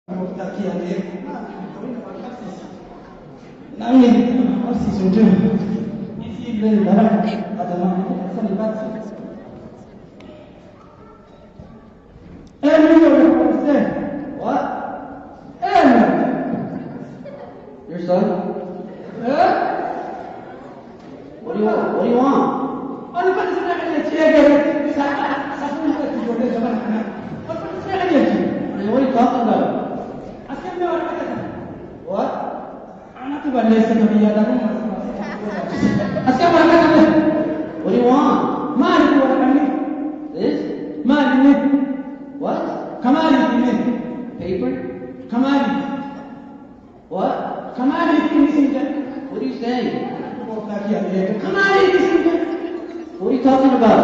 Your son? What do you want? What do you want? What are you talking about? What? What do you want? This? What? Paper? What? What are you saying? What are you talking about?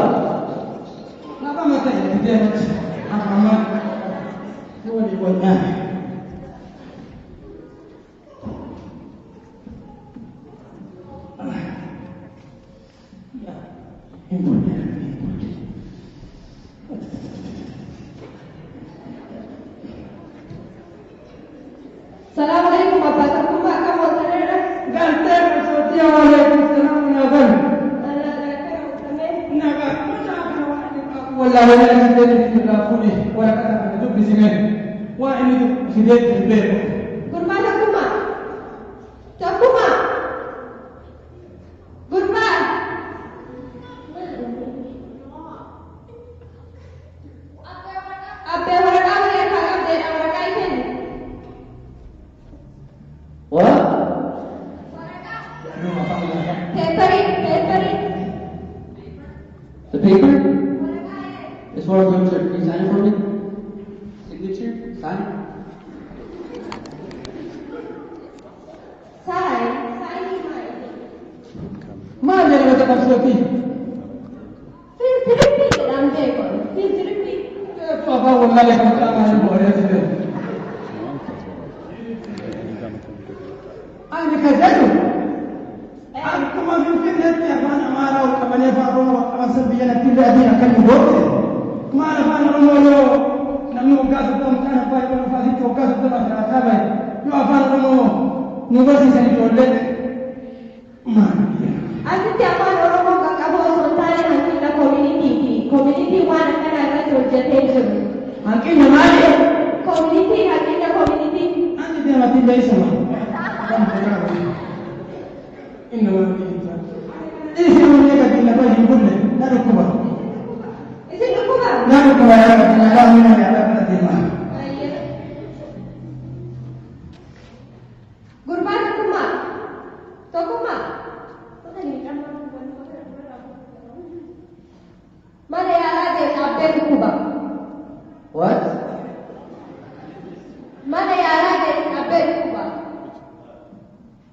Assalamualaikum Bapak, kamu mau terima? والله ولا أجدني في الأخوني ولا كذا بدو بزمان وإني خديت في البيت. Gurmana kuma, cakuma, gurma. Apa yang mereka yang kagak dari mereka ini? What? Paper. The paper? It's for a signature. Can you sign it for me? Signature? Sign it? Sign. ما أدري متى تفصلتي. Repeat dalam dekor. Please repeat. Papa والله لك مكان هذا المورد. أنا كذا. أنا كمان يمكن هذي أنا ما أنا وكمان يفعلون وكمان سبينا كل هذه أكل مدور. ما أنا فاهم رمولو نمو قاسم تام كان باي ولا فاسد وقاسم تام أنا أتابع. لو أفعل رمولو نبغى سيسني جولة. ما. Asal tiap orang kakak bawa sementara nanti kita community one akan ada jodoh. Akhirnya mana? Community. Nanti dia mati dari semua. Ini mana kita? Ini semuanya kita tidak boleh bunuh. Naruh kubah. Isi lupa. Naruh kubah yang kita tidak boleh ada pada tema. Gurman kuma. Tokuma. Mana yang ada update kuba? What? Mana yang ada update kuba?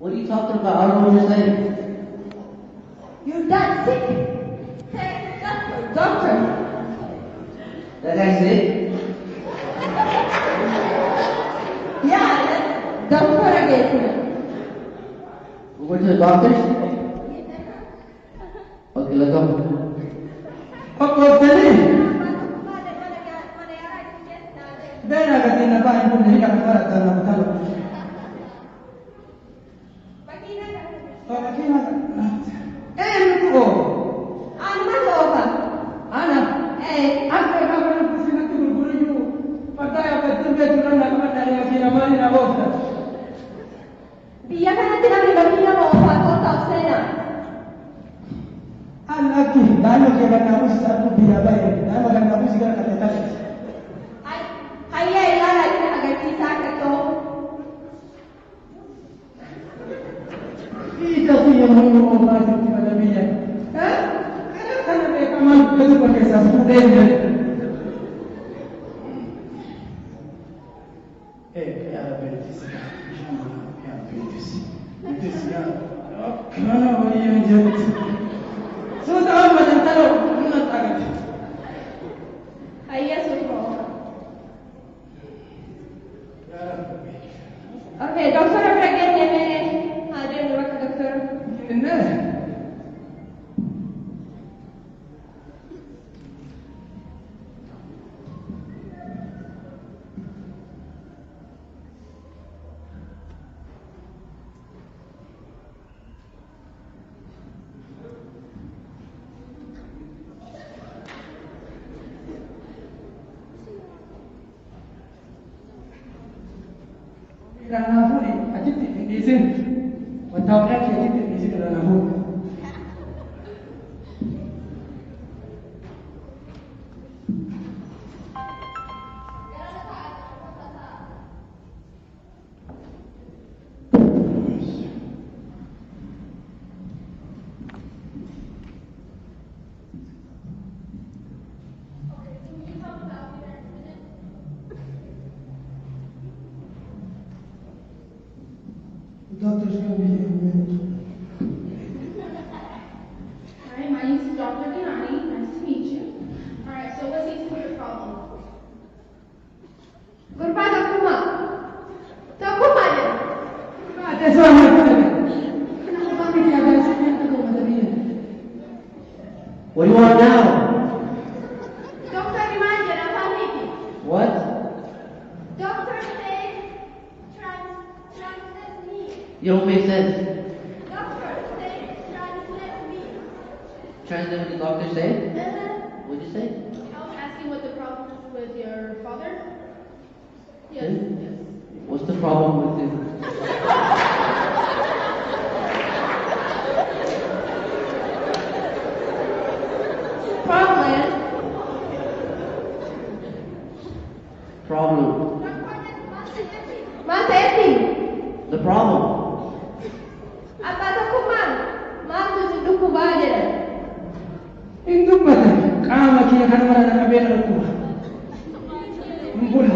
What are you talking about? I don't know what you're saying. You done sick? Doctor. That guy sick? Yeah, doctor again. We went to the doctors? Okay, let's go. Apa tadi? Bena kata nak bayi pun dia nak barat tanah betul. Bagi nak. Lu Mana apa? anak. Apa kamu nak pusing nanti guru you? Pakai apa tempat tu nak mana dari yang mana nak bawa? Dia kan nanti nak mau apa tak sana. Anak ni, dah nak kita nak usah tu dia bayi. Dah nak kita usah kita kata kata. Ayah ialah lagi agak kita kata. Kita tu yang mau masuk di dalam dia. Kerana mereka mampu betul pakai satu dia. Ya betul. Ya betul. Betul ya. Kerana bagi yang jadi. Sudah apa yang tahu? Mana tahu? Ayah suruh. Okay, doktor apa lagi yang ada di luar doktor? Ini. Ranafuri, achitti indhiisin. Mattaawoqiyaa kee achitti indhiisin Ranafuri. Doctor's going to be here in a minute. Hi, my name is Dr. Dinani. Nice to meet you. All right, so what seems to be your problem? Gurpa takuma. Takuma je. That's why I'm here. Kenapa kami tiada rasanya atau materi? What do you want now? Doktor di mana je dapat ni? What? Doktor say translate me. You don't make sense. Doctor say translate me. Translate what the doctor said? What'd you say? I was asking what the problem is with your father. Yes, Hmm? yes. What's the problem with him? Problem. Problem. Maseti. The problem. Apa takuma? Mantu duku baje. Induk mata, kama kini kan mana nak bela aku. Mumpul.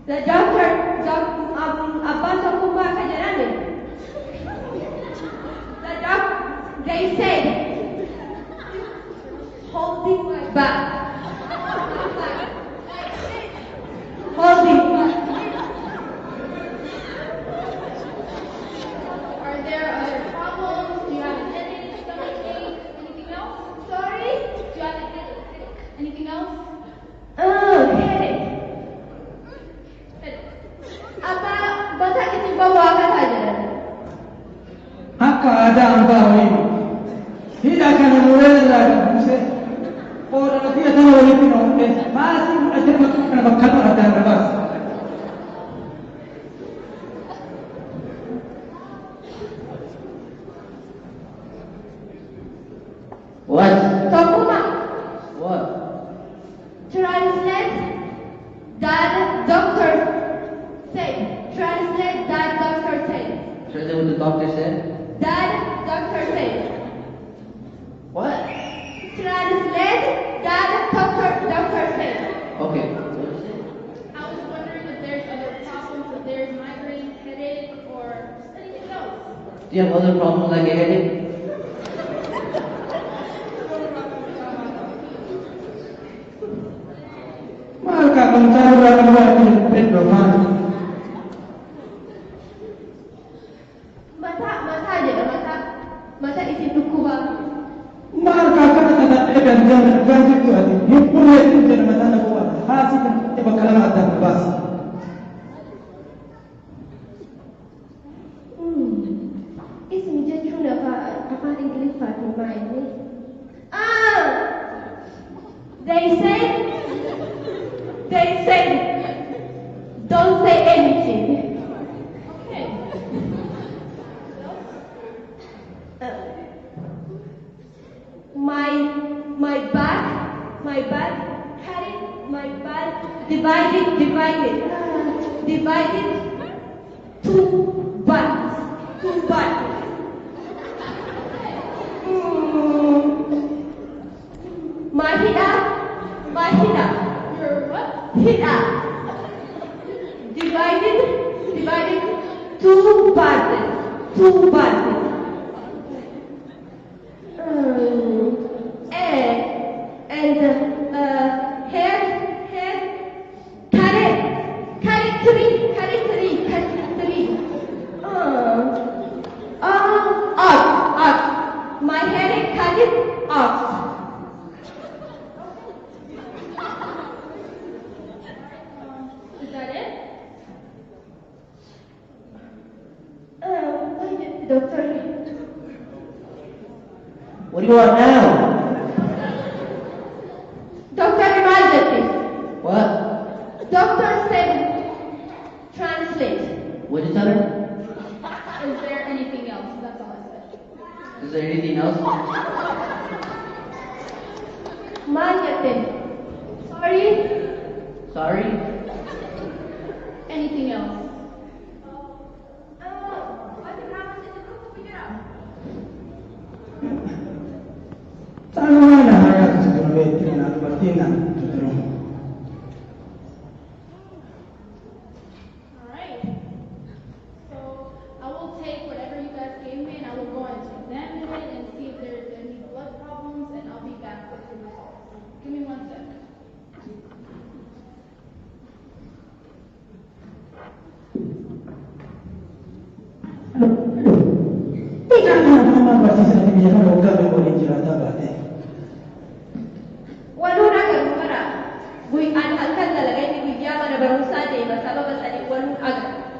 The doctor, apa takuma kajaran ni? The doctor, they said, holding my back. Holding my Are there other problems? Do you have a headache, stomach ache, anything else? Sorry? Do you have a headache? Anything else? Headache. Headache. Apa batak itu bawa ke kajaran? Haka ada ambao ini. Tidak akan mulai lagi. Mesti orang nanti akan mulai pino. Masih ada makan makan ada nafas. What? Takuma, What? translate that doctor said. Translate that doctor said. Translate what the doctor said? That doctor said. What? Translate that doctor said. Okay. What did you say? I was wondering if there's other problems, if there's migraine, headache, or anything else. Do you have other problems like a headache? Maka mencari orang luar ini berdoa. Mata je mata isi duku bang. Maka kata kata edan jangan ganti tu hati. Himpun itu jangan mata nak buat. Hasil kan bakalan ada nafas. Ismi je cuna apa English Fatima ini. They say, don't say anything. Okay. My back, carry my back, divided, two parts. My Your what? hida, divided, two parts. And head, carry three. Ox. My head carry ox. Is that it? Doctor. What do you want now? Maal jette? Sorry? Sorry? Anything else? Sana wala harap sa gulawin na batina. Alright. So I will take whatever you guys gave me and I will go and examine it and see if there's any blood problems and I'll be back with the results. Give me 1 second. Tingnan mo naman ba sa sabi niya huwag ka ulit jirata bate. Walu na karumara. Bui an halkan lalagay ni bigyan mana barusa de masaba basali walu agad.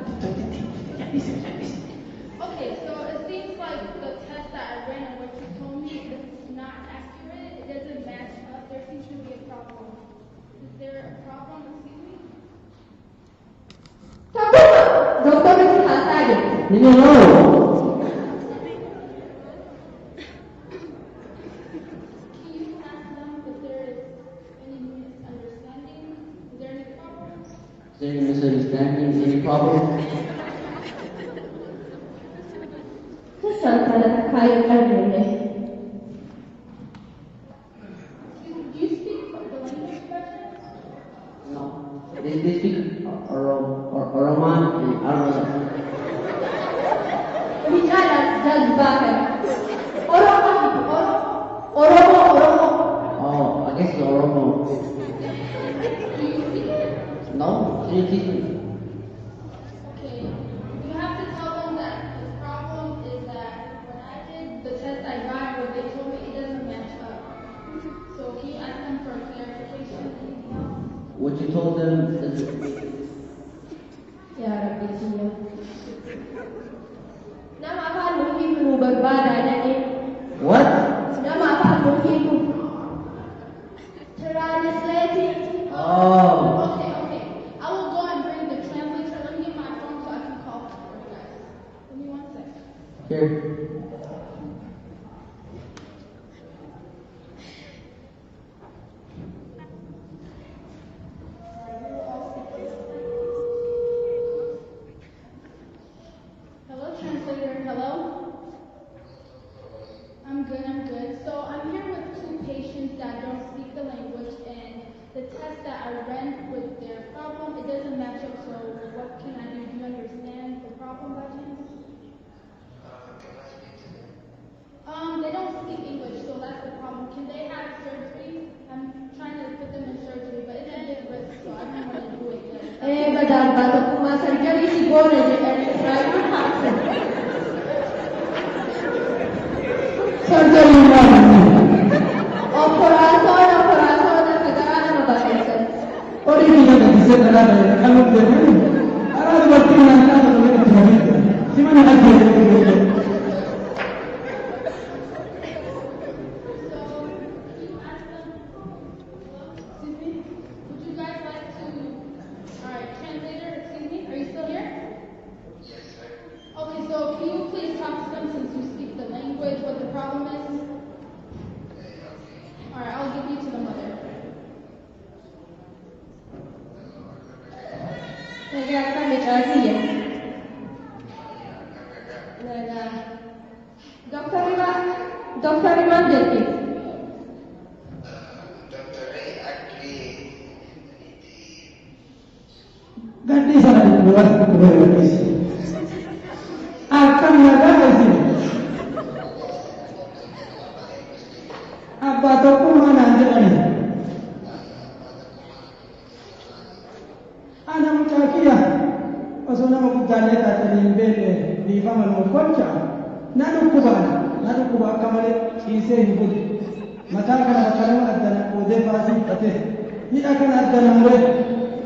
Okay, so it seems like the test that I ran and what you told me is not accurate. It doesn't match up. There seems to be a problem. Is there a problem? Excuse me? Takuma, doktor nasi hasage. Hindi no. Can you ask them if there is any misunderstanding? Is there any problem? Is there any misunderstanding? Any problem? Kesan kala kaya karne. Do you speak the language better? No. They speak Oroman and Arabic. Bicara jazbakan. Oromo itu Oromo. Oh, I guess it's Oromo. Do you speak it? No? Can you teach me? Okay. You have to tell them that the problem is that when I did the test I got, what they told me, it doesn't match up. So can you ask them for clarification? Anything else? What you told them is Ya Rabbi siya. Nama apa mungkin mu berbara jadi. what? Nama apa mungkin mu translating. Oh. Okay. I will go and bring the translator. Let me get my phone so I can call for you guys. Give me 1 second. Here. Hello, translator. Hello. I'm good. So I'm here with 2 patients that don't speak the language, and the test that I ran with their problem, it doesn't match up. So what can I do? Do you understand the problem by chance? They don't speak English, so that's the problem. Can they have surgery? I'm trying to put them in surgery, but it's a big risk, so I don't want to do it yet. Badal batu kuma surgery si boleh jadi private hospital. Surgery na. Operason na kagana mabakasal. Ori ni na bisa talaga na kamu din. Ara batina na na na na. Si mana aja. Excuse me? Would you guys like to... Alright, translator, excuse me, are you still here? Yes, sir. Okay, so can you please talk to them since you speak the language, what the problem is? Alright, I'll give you to the mother. Negarakan dikasih ya. Naga. Dokter Imam jadi. Ganti sana di luar gadis. Akan ada sini. Apa tu pun mana ada ni. Ana mtakia. Wasona mkutane tatani mbele ni kama mkocha. Nanu kuba kamale ise hukudi. Mataka na kalama adana ode basi pate. Ni akan adana mure.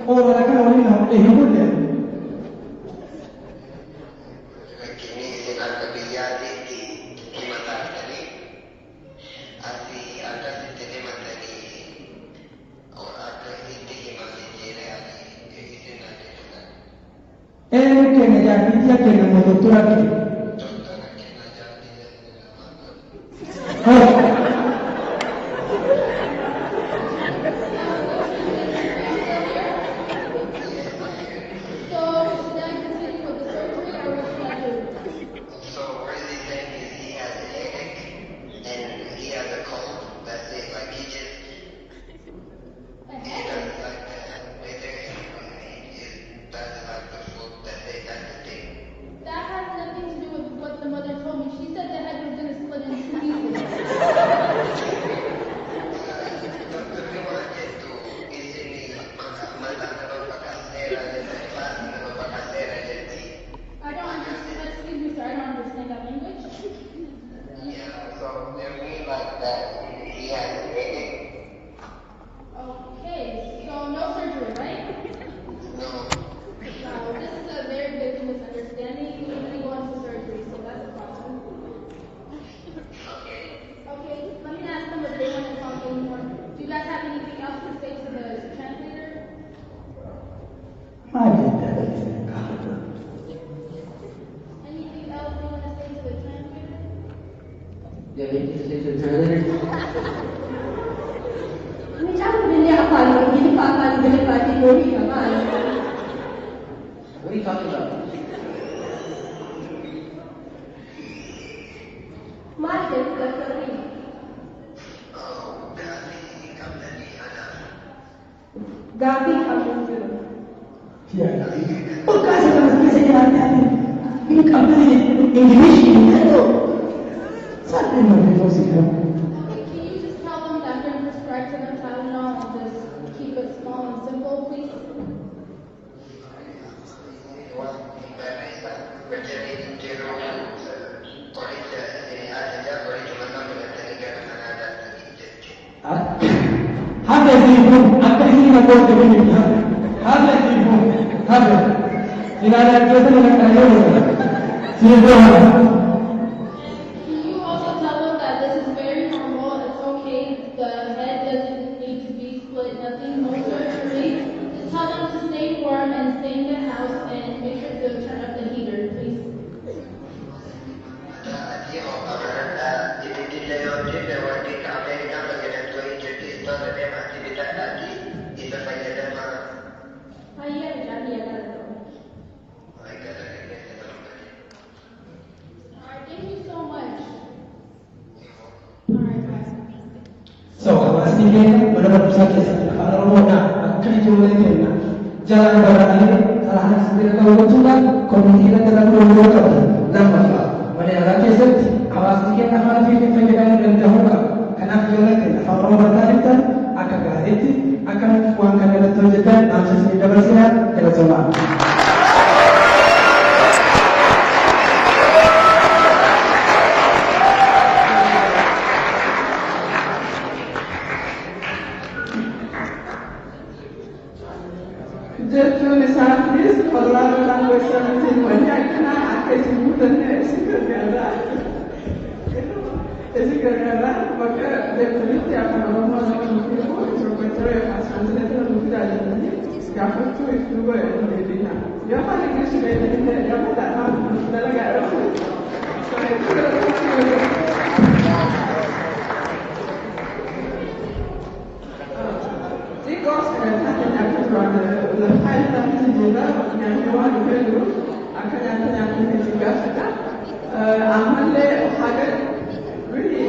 और रखा वाली ना होते ही बोल दे que me llama que me doctora So should I continue with the surgery or what should I do? So what is he saying is he has a headache and he has a cold. That's it. Like he A doesn't headache? like that weather and he doesn't like the food. That's it. That's the thing. That has nothing to do with what the mother told me. She said the head was going to split in two pieces. Doctor, ¿qué voy a hacer tú? Dice mi mandándolo para casera de la mándalo para casera de ti. I don't understand. Excuse me, sir. I don't understand that language. Yeah, so they mean like that he has a headache. Okay, so no surgery, right? No. Wow, this is a very big misunderstanding. You need to go into surgery, so that's a problem. Okay. Okay, let me ask them if they want to talk anymore. Do you guys have anything else to say to the translator? Anything else they want to say to the translator? Do you have anything to say to the translator? What are you talking about? Oh, God, come to me, Hannah. Gabi kamu dulu. Pagkasa ka kasi natin, yung company, English, ito. Saan tayo mag-ito siya? Okay, can you just tell them that they're prescribed to them Tylenol and just keep it small and simple, please? هذا يجيبون حتى يجيب الدور جميل هذا يجيبون هذا إذا لا يجوز لك أن يوجد سيبوها Can you also tell them that this is very normal, it's okay, the head doesn't need to be split, nothing, no surgery. Just tell them to stay warm and stay in the house and make sure to turn up the heater, please. Ahí ya, ya, Alright, thank you so much. Alright, bye. So, pastikan benar-benar sakit. Kalau mau nak, akan dijualnya. Jangan barangkali salah sendiri kalau juga komisi kita dalam dua kali. Nama mana rakyat sendiri. Awas sedikit amal fikir penjagaan dan dahulu. Karena jualnya kalau berkaitan akan berarti akan uangkan dalam tunjukkan langsung sendiri bersiap kita coba. Just to understand this, Colorado language services, when I can access you the Esicagara, porque de política para uma nova people, interpreter as translator do Vidalini, que a foto estuvo en Medina. Yo para que se vea en la verdad, no la agarro. Chicos, la falta de seguridad, me han llevado a verlo, acá ya tenía que llegar acá. Amarle, ojalá, really,